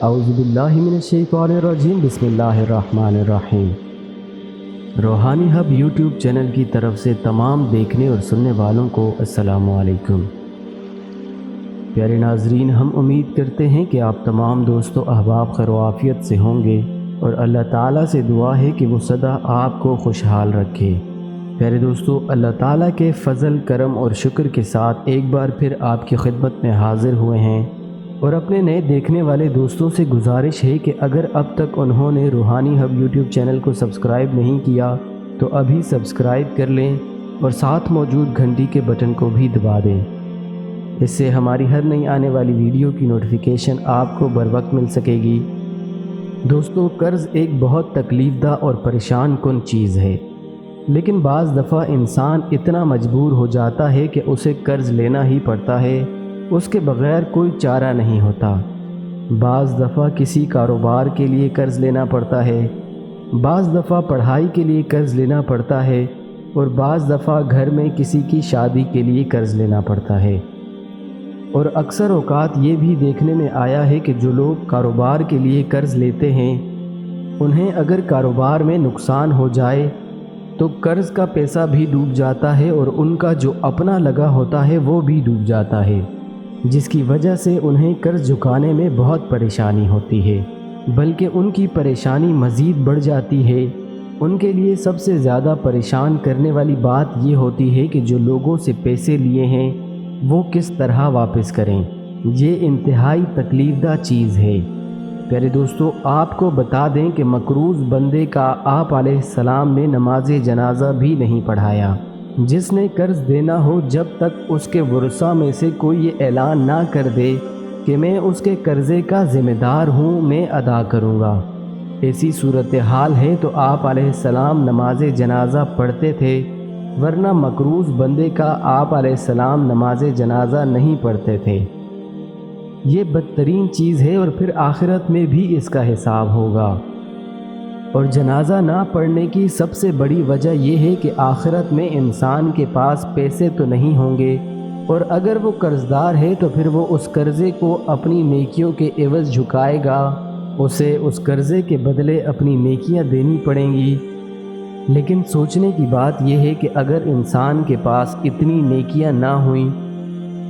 اعوذ باللہ من الشیطان الرجیم، بسم اللہ الرحمن الرحیم۔ روحانی ہب یوٹیوب چینل کی طرف سے تمام دیکھنے اور سننے والوں کو السلام علیکم۔ پیارے ناظرین، ہم امید کرتے ہیں کہ آپ تمام دوست و احباب خیر و عافیت سے ہوں گے، اور اللہ تعالیٰ سے دعا ہے کہ وہ سدا آپ کو خوشحال رکھے۔ پیارے دوستو، اللہ تعالیٰ کے فضل، کرم اور شکر کے ساتھ ایک بار پھر آپ کی خدمت میں حاضر ہوئے ہیں، اور اپنے نئے دیکھنے والے دوستوں سے گزارش ہے کہ اگر اب تک انہوں نے روحانی ہب یوٹیوب چینل کو سبسکرائب نہیں کیا تو ابھی سبسکرائب کر لیں، اور ساتھ موجود گھنٹی کے بٹن کو بھی دبا دیں۔ اس سے ہماری ہر نئی آنے والی ویڈیو کی نوٹیفیکیشن آپ کو بر وقت مل سکے گی۔ دوستو، قرض ایک بہت تکلیف دہ اور پریشان کن چیز ہے، لیکن بعض دفعہ انسان اتنا مجبور ہو جاتا ہے کہ اسے قرض لینا ہی پڑتا ہے، اس کے بغیر کوئی چارہ نہیں ہوتا۔ بعض دفعہ کسی کاروبار کے لیے قرض لینا پڑتا ہے، بعض دفعہ پڑھائی کے لیے قرض لینا پڑتا ہے، اور بعض دفعہ گھر میں کسی کی شادی کے لیے قرض لینا پڑتا ہے۔ اور اکثر اوقات یہ بھی دیکھنے میں آیا ہے کہ جو لوگ کاروبار کے لیے قرض لیتے ہیں، انہیں اگر کاروبار میں نقصان ہو جائے تو قرض کا پیسہ بھی ڈوب جاتا ہے، اور ان کا جو اپنا لگا ہوتا ہے وہ بھی ڈوب جاتا ہے، جس کی وجہ سے انہیں قرض چکانے میں بہت پریشانی ہوتی ہے، بلکہ ان کی پریشانی مزید بڑھ جاتی ہے۔ ان کے لیے سب سے زیادہ پریشان کرنے والی بات یہ ہوتی ہے کہ جو لوگوں سے پیسے لیے ہیں وہ کس طرح واپس کریں۔ یہ انتہائی تکلیف دہ چیز ہے۔ پیارے دوستو، آپ کو بتا دیں کہ مقروض بندے کا آپ علیہ السلام نے نماز جنازہ بھی نہیں پڑھایا۔ جس نے قرض دینا ہو، جب تک اس کے ورثاء میں سے کوئی یہ اعلان نہ کر دے کہ میں اس کے قرضے کا ذمہ دار ہوں، میں ادا کروں گا، ایسی صورتحال ہے تو آپ علیہ السلام نماز جنازہ پڑھتے تھے، ورنہ مقروض بندے کا آپ علیہ السلام نماز جنازہ نہیں پڑھتے تھے۔ یہ بدترین چیز ہے، اور پھر آخرت میں بھی اس کا حساب ہوگا۔ اور جنازہ نہ پڑھنے کی سب سے بڑی وجہ یہ ہے کہ آخرت میں انسان کے پاس پیسے تو نہیں ہوں گے، اور اگر وہ قرض دار ہے تو پھر وہ اس قرضے کو اپنی نیکیوں کے عوض جھکائے گا، اسے اس قرضے کے بدلے اپنی نیکیاں دینی پڑیں گی۔ لیکن سوچنے کی بات یہ ہے کہ اگر انسان کے پاس اتنی نیکیاں نہ ہوئیں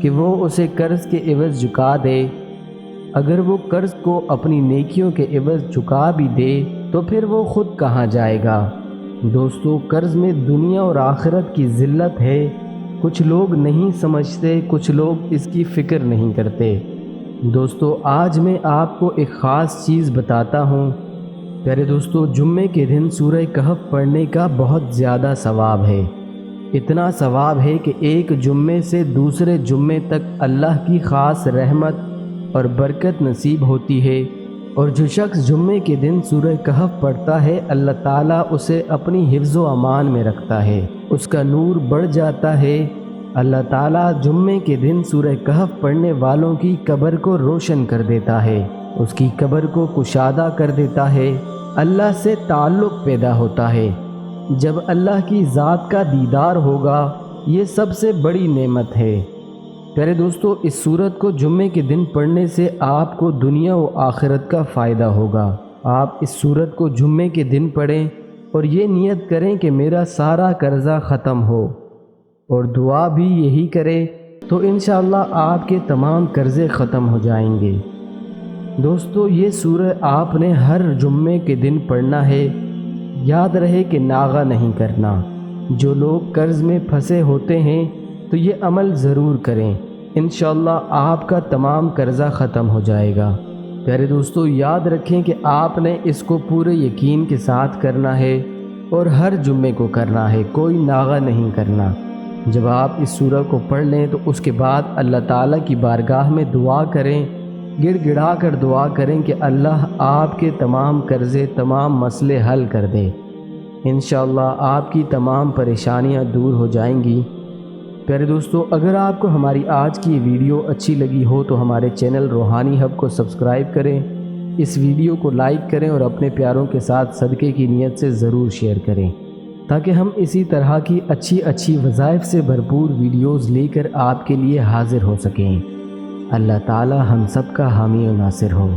کہ وہ اسے قرض کے عوض جھکا دے، اگر وہ قرض کو اپنی نیکیوں کے عوض جھکا بھی دے تو پھر وہ خود کہاں جائے گا۔ دوستو، قرض میں دنیا اور آخرت کی ذلت ہے۔ کچھ لوگ نہیں سمجھتے، کچھ لوگ اس کی فکر نہیں کرتے۔ دوستو، آج میں آپ کو ایک خاص چیز بتاتا ہوں۔ پیارے دوستو، جمعے کے دن سورہ کہف پڑھنے کا بہت زیادہ ثواب ہے۔ اتنا ثواب ہے کہ ایک جمعے سے دوسرے جمعے تک اللہ کی خاص رحمت اور برکت نصیب ہوتی ہے، اور جو شخص جمعے کے دن سورہ کہف پڑھتا ہے، اللہ تعالیٰ اسے اپنی حفظ و امان میں رکھتا ہے، اس کا نور بڑھ جاتا ہے۔ اللہ تعالیٰ جمعے کے دن سورہ کہف پڑھنے والوں کی قبر کو روشن کر دیتا ہے، اس کی قبر کو کشادہ کر دیتا ہے، اللہ سے تعلق پیدا ہوتا ہے۔ جب اللہ کی ذات کا دیدار ہوگا، یہ سب سے بڑی نعمت ہے۔ پیارے دوستو، اس سورت کو جمعے کے دن پڑھنے سے آپ کو دنیا و آخرت کا فائدہ ہوگا۔ آپ اس سورت کو جمعے کے دن پڑھیں اور یہ نیت کریں کہ میرا سارا قرضہ ختم ہو، اور دعا بھی یہی کریں تو انشاءاللہ آپ کے تمام قرضے ختم ہو جائیں گے۔ دوستو، یہ سورہ آپ نے ہر جمعے کے دن پڑھنا ہے۔ یاد رہے کہ ناغہ نہیں کرنا۔ جو لوگ قرض میں پھنسے ہوتے ہیں تو یہ عمل ضرور کریں، انشاءاللہ آپ کا تمام قرضہ ختم ہو جائے گا۔ پیارے دوستو، یاد رکھیں کہ آپ نے اس کو پورے یقین کے ساتھ کرنا ہے، اور ہر جمعے کو کرنا ہے، کوئی ناغہ نہیں کرنا۔ جب آپ اس سورہ کو پڑھ لیں تو اس کے بعد اللہ تعالیٰ کی بارگاہ میں دعا کریں، گڑ گڑا کر دعا کریں کہ اللہ آپ کے تمام قرضے، تمام مسئلے حل کر دے۔ انشاءاللہ آپ کی تمام پریشانیاں دور ہو جائیں گی۔ پیارے دوستو، اگر آپ کو ہماری آج کی ویڈیو اچھی لگی ہو تو ہمارے چینل روحانی ہب کو سبسکرائب کریں، اس ویڈیو کو لائک کریں، اور اپنے پیاروں کے ساتھ صدقے کی نیت سے ضرور شیئر کریں، تاکہ ہم اسی طرح کی اچھی وظائف سے بھرپور ویڈیوز لے کر آپ کے لیے حاضر ہو سکیں۔ اللہ تعالی ہم سب کا حامی و ناصر ہو۔